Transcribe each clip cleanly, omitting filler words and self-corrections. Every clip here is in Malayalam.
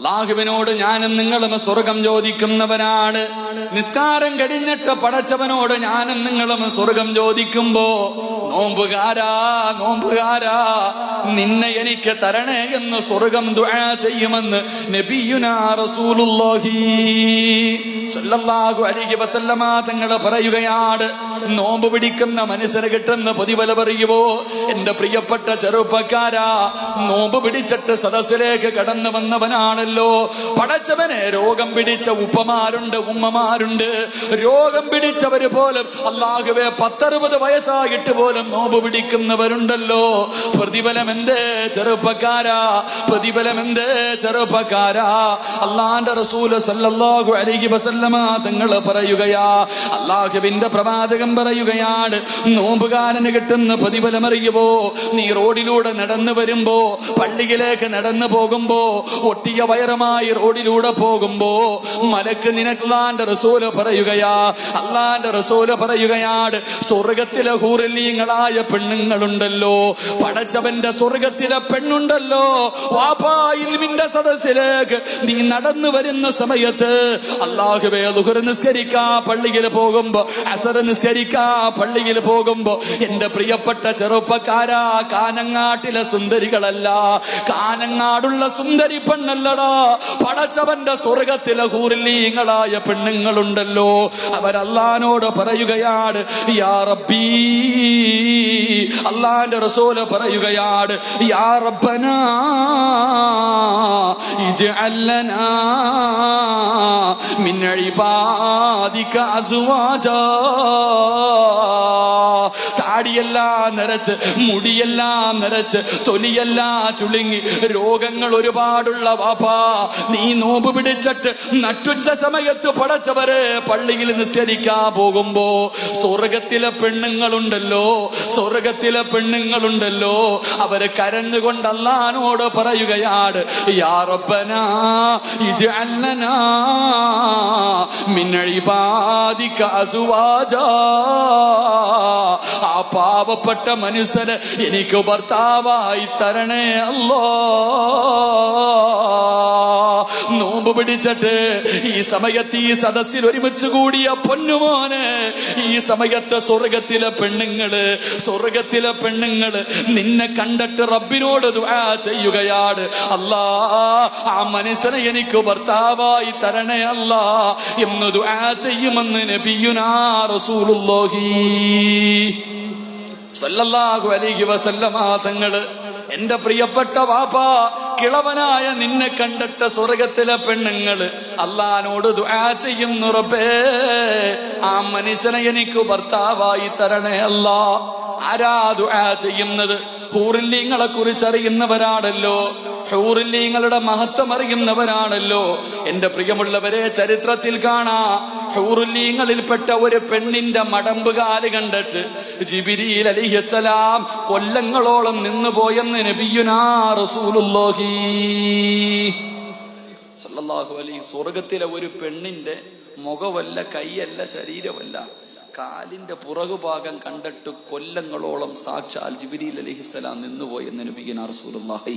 അള്ളാഹുവിനോട് ഞാനും നിങ്ങളും സ്വർഗം ചോദിക്കുന്നവനാണ്. നിസ്കാരം കഴിഞ്ഞിട്ട് പടച്ചവനോട് ഞാനും നിങ്ങളും സ്വർഗം ചോദിക്കുമ്പോ നോമ്പുകാരാ നോമ്പുകാരാ നിന്നെ എനിക്ക് തരണേ എന്ന് സ്വർഗം ദുആ ചെയ്യുമെന്ന് നബിയുനാ റസൂലുള്ളാഹി സ്വല്ലല്ലാഹു അലൈഹി വസല്ലമ തങ്ങൾ പറയുകയാണ്. നോമ്പ് പിടിക്കുന്ന മനുഷ്യന് കിട്ടുന്ന പ്രതിഫലം പറയുമോ? എന്റെ പ്രിയപ്പെട്ട ചെറുപ്പക്കാരാ, നോമ്പ് പിടിച്ചിട്ട് സദസ്സിലേക്ക് കടന്നു വന്നവനാണല്ലോ പടച്ചവനെ. രോഗം പിടിച്ച ഉപ്പമാരുണ്ട്, ഉമ്മമാരുണ്ട്. രോഗം പിടിച്ചവര് പോലും അല്ലാഹുവേ 10-60 വയസ്സായിട്ട് പോലും നോമ്പ് പിടിക്കുന്നവരുണ്ടല്ലോ. പ്രതിഫലം എന്തേ ചെറുപ്പക്കാരാ, പ്രതിഫലം എന്തേ ചെറുപ്പക്കാരാ? അല്ലാഹുവിന്റെ റസൂൽ സല്ലല്ലാഹു അലൈഹി വസല്ലമ തങ്ങൾ പറയുകയാ, അല്ലാഹുവിന്റെ പ്രവാചകൻ പറയുകയാണ്, നോമ്പുകാരന് കിട്ടുന്ന പ്രതിഫലം അറിയുമോ? നീ റോഡിലൂടെ നടന്നു വരുമ്പോ, പള്ളിയിലേക്ക് നടന്നു പോകുമ്പോ, ഒട്ടിയ വയറുമായി റോഡിലൂടെ പോകുമ്പോ മലക്ക് നിനക്ക് അല്ലാഹുവിന്റെ റസൂൽ പറയുകയാ, അല്ലാഹുവിന്റെ റസൂൽ പറയുകയാണ്, സ്വർഗത്തിലെ ഹൂറിലീങ്ങളായ പെണ്ണുങ്ങളുണ്ടല്ലോ, പടച്ചവന്റെ സ്വർഗത്തിലെ പെണ്ണുണ്ടല്ലോ. വാപ്പാ ഇൽമിന്റെ സദസ്സിലേക്ക് നീ നടന്നു വരുന്ന സമയത്ത് അല്ലാഹുവേ ദുഹർ നിസ്കരിക്കാ പള്ളിയിൽ പോകുമ്പോ, അസർ നിസ്കരിക്കാ പള്ളിയിൽ പോകുമ്പോ, എന്റെ പ്രിയപ്പെട്ട ചെറുപ്പക്കാരാ, കാനങ്ങാട്ടിലെ സുന്ദരികളല്ല, കാനങ്ങാടുള്ള സുന്ദരി പെണ്ണല്ലടാ, പടച്ചവന്റെ സ്വർഗത്തിലെ ഹൂറിലീങ്ങളായ പെണ്ണുങ്ങളുണ്ടല്ലോ. അവരല്ലാഹുവിനോട് പറയുകയാണ്, യാ റബ്ബീ, അല്ലാഹുവിന്റെ റസൂല് പറയുകയാണ്, യാ റബ്ബനാ ഇജ്അൽ ലനാ മിൻ ഇബാദിക അസ്വാജാ. താടിയെല്ലാം നരച്ച്, മുടിയെല്ലാം നരച്ച്, തൊലിയെല്ലാം ചുളുങ്ങി, രോഗങ്ങൾ ഒരുപാടുള്ള വാപ്പാ, നീ നോമ്പ് പിടിച്ചിട്ട് നട്ടുച്ച സമയത്ത് പടച്ചവരെ പള്ളിയിൽ നിസ്കരിക്കാൻ പോകുമ്പോ സ്വർഗത്തിലെ പെണ്ണുങ്ങളുണ്ടല്ലോ, സ്വർഗത്തിലെ പെണ്ണുങ്ങളുണ്ടല്ലോ, അവര് കരഞ്ഞുകൊണ്ട് അല്ലാഹുവിനോട് പറയുകയാണ്, യാ റബ്ബനാ ഇജ്അൽ ലനാ മിൻ ഇബാദിക അസ്വാജാ. ആ പാവപ്പെട്ട മനുഷ്യന് എനിക്ക് ഭർത്താവായി തരണേ അല്ലാ. നോമ്പ് പിടിച്ചിട്ട് ഈ സമയത്ത് ഈ സദസ്സിൽ ഒരുമിച്ച് കൂടിയ പൊന്നുമോനെ, ഈ സമയത്ത് സ്വർഗത്തിലെ പെണ്ണുങ്ങള്, സ്വർഗത്തിലെ പെണ്ണുങ്ങള് നിന്നെ കണ്ടിട്ട് റബ്ബിനോട് ദുആ ചെയ്യുകയാണ്, അല്ലാ ആ മനുഷ്യനെ എനിക്ക് ഭർത്താവായി തരണേ അല്ലാ എന്ന് ദുആ ചെയ്യുമെന്ന് നബിയുനാ റസൂലുള്ളാഹി സല്ലല്ലാഹു അലൈഹി വസല്ലമ തങ്ങള്. എന്റെ പ്രിയപ്പെട്ട വാപ്പാ, കിളവനായ നിന്നെ കണ്ടിട്ട് സ്വർഗത്തിലെ പെണ്ണുങ്ങള് അല്ലാഹുവിനോട് ദുആ ചെയ്യുന്നു, റബ്ബേ ആ മനുഷ്യനെ എനിക്ക് ഭർത്താവായി തരണേ അല്ലാ. ആരാ ദുആ ചെയ്യുന്നത്? ഹൂറിലീങ്ങളെ കുറിച്ച് അറിയുന്നവരാണല്ലോ, ഹൂറിലീങ്ങളുടെ മഹത്വം അറിയുന്നവരാണല്ലോ. എന്റെ പ്രിയമുള്ളവരെ, ചരിത്രത്തിൽ കാണാ, ഹൂറിലീങ്ങളിൽപ്പെട്ട ഒരു പെണ്ണിന്റെ മടമ്പുകാല് കണ്ടിട്ട് ജിബ്രീൽ അലൈഹിസ്സലാം കൊല്ലങ്ങളോളം നിന്നുപോയെന്ന് നബിയുനാ റസൂലുള്ളാഹി സല്ലല്ലാഹു അലൈഹി. സ്വർഗത്തിലെ ഒരു പെണ്ണിന്റെ മുഖമല്ല, കൈയല്ല, ശരീരമല്ല, കാലിന്റെ പുറകുഭാഗം കണ്ടിട്ട് കൊല്ലങ്ങളോളം സാക്ഷാൽ ജിബ്രീൽ അലൈഹിസ്സലാം നിന്നുപോയെന്ന് നബിയുനാ റസൂലുള്ളാഹി.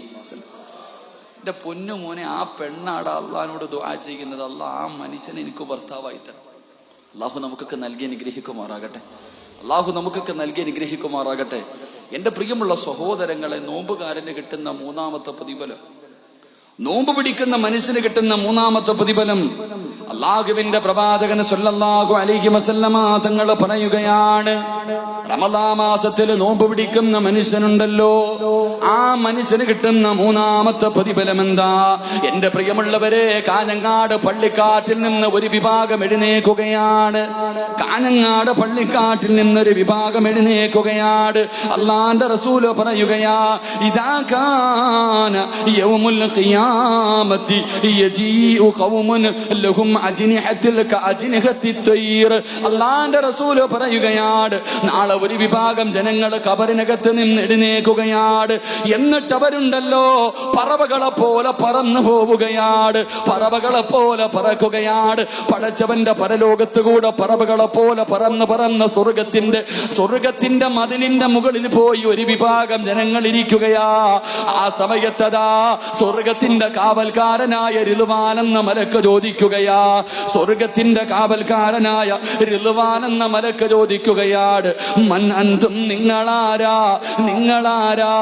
എന്റെ പൊന്നുമോനെ, ആ പെണ്ണാട് അള്ളാഹിനോട് ദുആ ചെയ്യുന്നത്, അല്ലാഹ് ആ മനുഷ്യനെ എനിക്ക് ഭർത്താവായി തരണം. അള്ളാഹു നമുക്കൊക്കെ നൽകി അനുഗ്രഹിക്കുമാറാകട്ടെ, അള്ളാഹു നമുക്കൊക്കെ നൽകി അനുഗ്രഹിക്കുമാറാകട്ടെ. എന്റെ പ്രിയമുള്ള സഹോദരങ്ങളെ, നോമ്പുകാരന് കിട്ടുന്ന മൂന്നാമത്തെ പ്രതിഫലം, നോമ്പ് പിടിക്കുന്ന മനുഷ്യന് കിട്ടുന്ന മൂന്നാമത്തെ പ്രതിഫലം, അല്ലാഹുവിന്റെ പ്രവാചകൻ സല്ലല്ലാഹു അലൈഹി വസല്ലമ തങ്ങൾ പറയുകയാണ്, റമദാൻ മാസത്തിൽ നോമ്പ് പിടിക്കുന്ന മനുഷ്യനുണ്ടല്ലോ, ആ മനുഷ്യന് കിട്ടുന്ന മൂന്നാമത്തെ പ്രതിഫലം എന്താ? എന്റെ പ്രിയമുള്ളവരെ, കാഞ്ഞങ്ങാട് പള്ളിക്കാട്ടിൽ നിന്ന് ഒരു വിഭാഗം എഴുന്നേക്കുകയാണ്, കാഞ്ഞങ്ങാട് പള്ളിക്കാട്ടിൽ നിന്നൊരു വിഭാഗം എഴുന്നേക്കുകയാണ്. അല്ലാഹുവിന്റെ റസൂൽ പറയുകയാ, ഇദാ കാന യൗമുൽ ഖിയാമത്തി യജീഉ ഖൗമുൻ ലഹും അജ്നിഹത്തിൽ കഅജ്നിഹത്തിത് തയ്ർ. അല്ലാഹുവിന്റെ റസൂൽ പറയുകയാണ്, നാളെ ഒരു വിഭാഗം ജനങ്ങൾ ഖബറിനകത്ത് നിന്ന് എഴുന്നേൽക്കുകയാണ്. എന്നിട്ട് അവരുണ്ടല്ലോ പറവകളെ പോലെ പറന്നു പോവുകയാണ്, പറവകളെ പോലെ പറക്കുകയാണ്. പടച്ചവന്റെ പരലോകത്ത് കൂടെ പറവകളെ പോലെ പറന്ന് സ്വർഗത്തിന്റെ മതിലിന്റെ മുകളിൽ പോയി ഒരു വിഭാഗം ജനങ്ങൾ ഇരിക്കുകയാ. ആ സമയത്തതാ സ്വർഗത്തിന്റെ കാവൽക്കാരനായ റിദ്വാൻ എന്ന മലക്ക് ചോദിക്കുകയാ, സ്വർഗത്തിന്റെ കാവൽക്കാരനായ റിദ്വാൻ എന്ന മലക്ക് ചോദിക്കുകയാണ്, മൻ അൻതും, നിങ്ങളാരാ?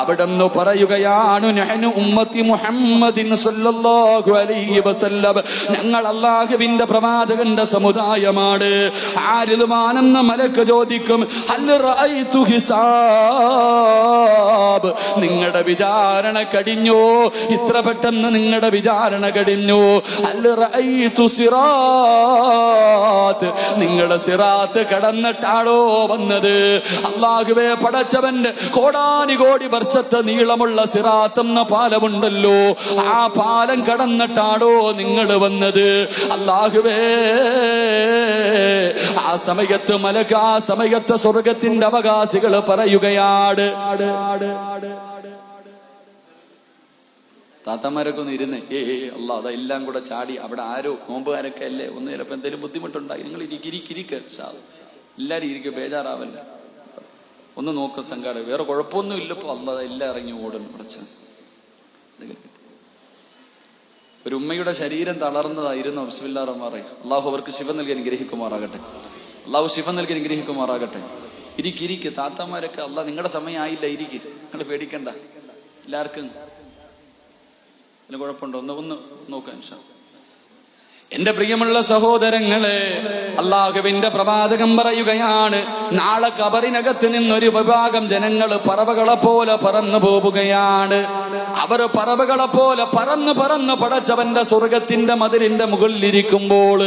അവിടെന്ന് പറയുകയാണ്, നഹ്നു ഉമ്മത്തി മുഹമ്മദിൻ സല്ലല്ലാഹു അലൈഹി വസല്ലം, ഞങ്ങൾ അല്ലാഹുവിന്റെ പ്രവാചകന്റെ സമുദായമാണ്. ആ റിദ്വാൻ എന്ന മലക്ക് ചോദിക്കും, ഹൽ റഅയ്തു ഹിസാബ്, നിങ്ങളുടെ വിചാരണ കഴിഞ്ഞോ? ഇത്ര പെട്ടെന്ന് നിങ്ങളുടെ വിചാരണ കഴിഞ്ഞോ? ഹൽ റഅയ്തു സിറാത്ത്, നിങ്ങളുടെ സിറാത്ത് കടന്നിട്ടാണോ വന്നത്? അല്ലാഹുവേ, പടച്ചവന്റെ കോടാനുകോടി വർഷത്തെ നീളമുള്ള സിറാത്ത് എന്ന പാലമുണ്ടല്ലോ, ആ പാലം കടന്നിട്ടാണോ നിങ്ങൾ വന്നത്? അല്ലാഹുവേ, ആ സമയത്ത് മലക്ക്, ആ സമയത്ത് സ്വർഗത്തിന്റെ അവകാശികൾ പറയുകയാണ്, താത്തമാരൊക്കെ ഒന്ന് ഇരുന്ന് അല്ലാ അതെല്ലാം കൂടെ ചാടി അവിടെ ആരോ നോമ്പുകാരൊക്കെ അല്ലേ, ഒന്ന് ചിലപ്പോ എന്തെങ്കിലും ബുദ്ധിമുട്ടുണ്ടായി, നിങ്ങൾ ഇരിക്ക എല്ലാരും ഇരിക്കും, ബേജാറാവല്ല, ഒന്ന് നോക്ക സംഘാടക, വേറെ കുഴപ്പമൊന്നും ഇല്ലപ്പോ. അല്ലാ എല്ലാം ഇറങ്ങി ഓടുന്നു. കുറച്ച് ഒരു ഉമ്മയുടെ ശരീരം തളർന്നതായിരുന്നു. ബിസ്മില്ലാഹിർ റഹ്മാനിർ റഹീം. അള്ളാഹു അവർക്ക് ശിഫ നൽകി അനുഗ്രഹിക്കുമാറാകട്ടെ. ഇരിക്ക് താത്തമാരൊക്കെ, അല്ലാ നിങ്ങളുടെ സമയം ആയില്ല, ഇരിക്ക്, നിങ്ങൾ പേടിക്കണ്ട, എല്ലാവർക്കും കുഴപ്പമുണ്ടോ ഒന്ന് നോക്കാൻ. എന്റെ പ്രിയമുള്ള സഹോദരങ്ങളെ, അല്ലാഹുവിന്റെ പ്രവാചകൻ പറയുകയാണ്, നാളെ ഖബറിനകത്ത് നിന്നൊരു വിഭാഗം ജനങ്ങൾ പറവകളെ പോലെ പറന്നു പോവുകയാണ്. അവർ പറവകളെ പോലെ പറന്ന് പടച്ചവന്റെ സ്വർഗത്തിന്റെ മതിലിന്റെ മുകളിലിരിക്കുമ്പോൾ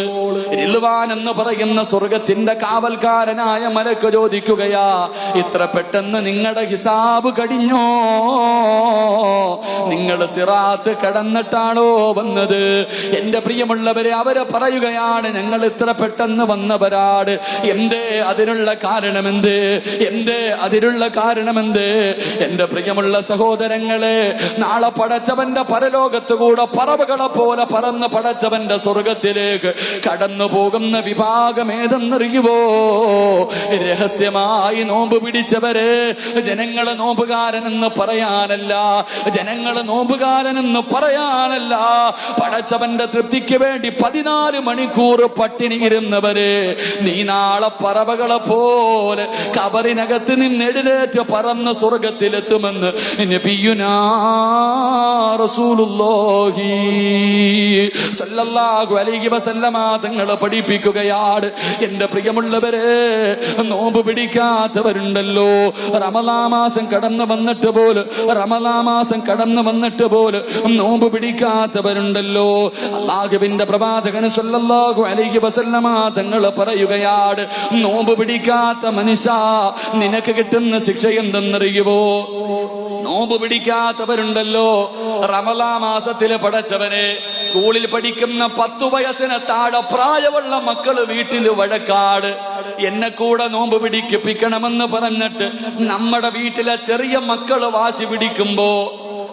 റിദ്വാൻ എന്ന് പറയുന്ന സ്വർഗത്തിന്റെ കാവൽക്കാരനായ മലക്ക് ചോദിക്കുകയാ, ഇത്ര പെട്ടെന്ന് നിങ്ങളുടെ ഹിസാബ് കഴിഞ്ഞോ? നിങ്ങളുടെ സിറാത്ത് കടന്നിട്ടാണോ വന്നത്? എന്റെ പ്രിയമുള്ളവരെ, അവരെ പറയുകയാണ്, ഞങ്ങൾ ഇത്ര പെട്ടെന്ന് വന്നവരാണ്. എന്തേ അതിനുള്ള കാരണമെന്ത്? എന്റെ പ്രിയമുള്ള സഹോദരങ്ങളെ, നാളെ പടച്ചവന്റെ പരലോകത്ത് കൂടെ പറവകളെ പോലെ പറന്ന് പടച്ചവന്റെ സ്വർഗത്തിലേക്ക് കടന്നു പോകുന്ന വിഭാഗം ഏതെന്നറിയുവോ? രഹസ്യമായി നോമ്പ് പിടിച്ചവരെ. ജനങ്ങള് നോമ്പുകാരനെന്ന് പറയാനല്ല, പടച്ചവന്റെ തൃപ്തിക്ക് വേണ്ടി 14 മണിക്കൂർ പട്ടിണി ഇരുന്നവരെ, നീ നാളെ പറവകളെ പോലെ ഖബറിനകത്ത് നിന്ന് എഴുന്നേറ്റ് പറന്ന് സ്വർഗത്തിലെത്തുമെന്ന് നബിയുനാ റസൂലുള്ളാഹി സല്ലല്ലാഹു അലൈഹി വസല്ലമ തങ്ങൾ പഠിപ്പിക്കുകയാണ്. എന്റെ പ്രിയമുള്ളവരെ, നോമ്പ് പിടിക്കാത്തവരുണ്ടല്ലോ, റമളാൻ മാസം കടന്നു വന്നിട്ട് പോലും നോമ്പ് പിടിക്കാത്തവരുണ്ടല്ലോ. അല്ലാഹുവിന്റെ പ്രവാചകൻ സല്ലല്ലാഹു അലൈഹി വസല്ലമ തങ്ങൾ പറയുകയാണ്, നോമ്പ് പിടിക്കാത്ത മനുഷ്യ, നിനക്ക് കിട്ടുന്ന ശിക്ഷ എന്തെന്നറിയുവോ? നോമ്പ് പിടിക്കാത്തവരുണ്ടല്ലോ, റമളാൻ മാസത്തില് പടച്ചവനെ, സ്കൂളിൽ പഠിക്കുന്ന 10 വയസ്സിന് താഴെ പ്രായമുള്ള മക്കള് വീട്ടിൽ വഴക്കാട്, എന്നെ കൂടെ നോമ്പ് പിടിപ്പിക്കണമെന്ന് പറഞ്ഞിട്ട് നമ്മുടെ വീട്ടിലെ ചെറിയ മക്കള് വാശി പിടിക്കുമ്പോ,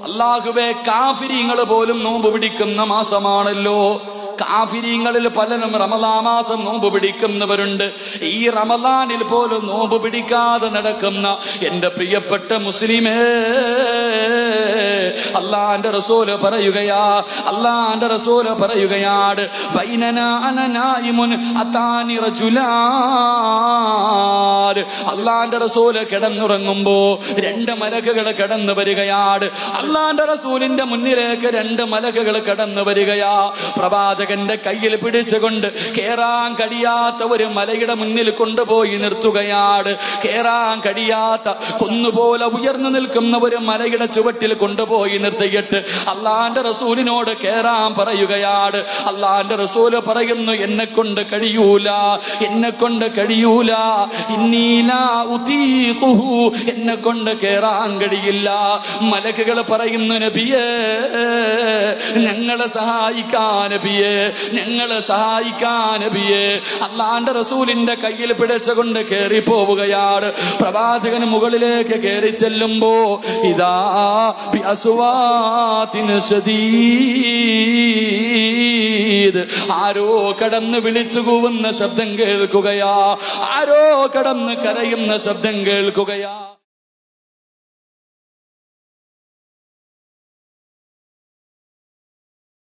അല്ലാഹുവേ, കാഫിരീങ്ങൾ പോലും നോമ്പ് പിടിക്കുന്ന മാസമാണല്ലോ. കാഫിരീങ്ങളിൽ പലരും റമളാൻ മാസം നോമ്പ് പിടിക്കുന്നവരുണ്ട്. ഈ റമളാനിൽ പോലും നോമ്പ് പിടിക്കാതെ നടക്കുന്ന എന്റെ പ്രിയപ്പെട്ട മുസ്ലിമേ, അല്ലാഹുവിന്റെ റസൂല് പറയുകയാണ്, ബൈനനാ അന നായിമുൻ അതാനി റജുലാൻ. അല്ലാഹുവിന്റെ റസൂല് കിടന്നുറങ്ങുമ്പോ 2 മലക്കുകൾ കടന്നു വരികയാണ്. അല്ലാഹുവിന്റെ റസൂലിന്റെ മുന്നിലേക്ക് 2 മലക്കുകൾ കടന്നു വരികയാ. പ്രവാചകന്റെ കയ്യിൽ പിടിച്ചുകൊണ്ട് കേറാൻ കഴിയാത്ത ഒരു മലയുടെ മുന്നിൽ കൊണ്ടുപോയി നിർത്തുകയാണ്. കേറാൻ കഴിയാത്ത കുന്നുപോലെ ഉയർന്നു നിൽക്കുന്ന ഒരു മലയുടെ ചുവട്ടിൽ കൊണ്ടുപോയി നിർത്തിയിട്ട് അല്ലാഹുവിന്റെ റസൂലിനോട് കേറാൻ പറയുകയാണ്. അല്ലാഹുവിന്റെ റസൂല് പറയുന്നു, എന്നെ കൊണ്ട് കഴിയൂല, ഇന്നീലാ ഉതീഖുഹു, എന്നെ കൊണ്ട് കേറാൻ കഴിയില്ല. മലക്കുകൾ പറയുന്നു, നബിയേ, ഞങ്ങളെ സഹായിക്കാൻ നബിയേ, ഞങ്ങളെ സഹായിക്കാൻ നബിയെ. അള്ളാന്റെ റസൂലിന്റെ കയ്യിൽ പിടിച്ചുകൊണ്ട് കേറി പോവുകയാണ്. പ്രവാചകന് മുകളിലേക്ക് കേറി ചെല്ലുമ്പോ ഇതാ ബി അസ്വാതിൻ ശദീദ്, ആരോ കടന്ന് വിളിച്ചു കൂവുന്ന ശബ്ദം കേൾക്കുകയാ, ആരോ കടന്ന് കരയുന്ന ശബ്ദം കേൾക്കുകയാ.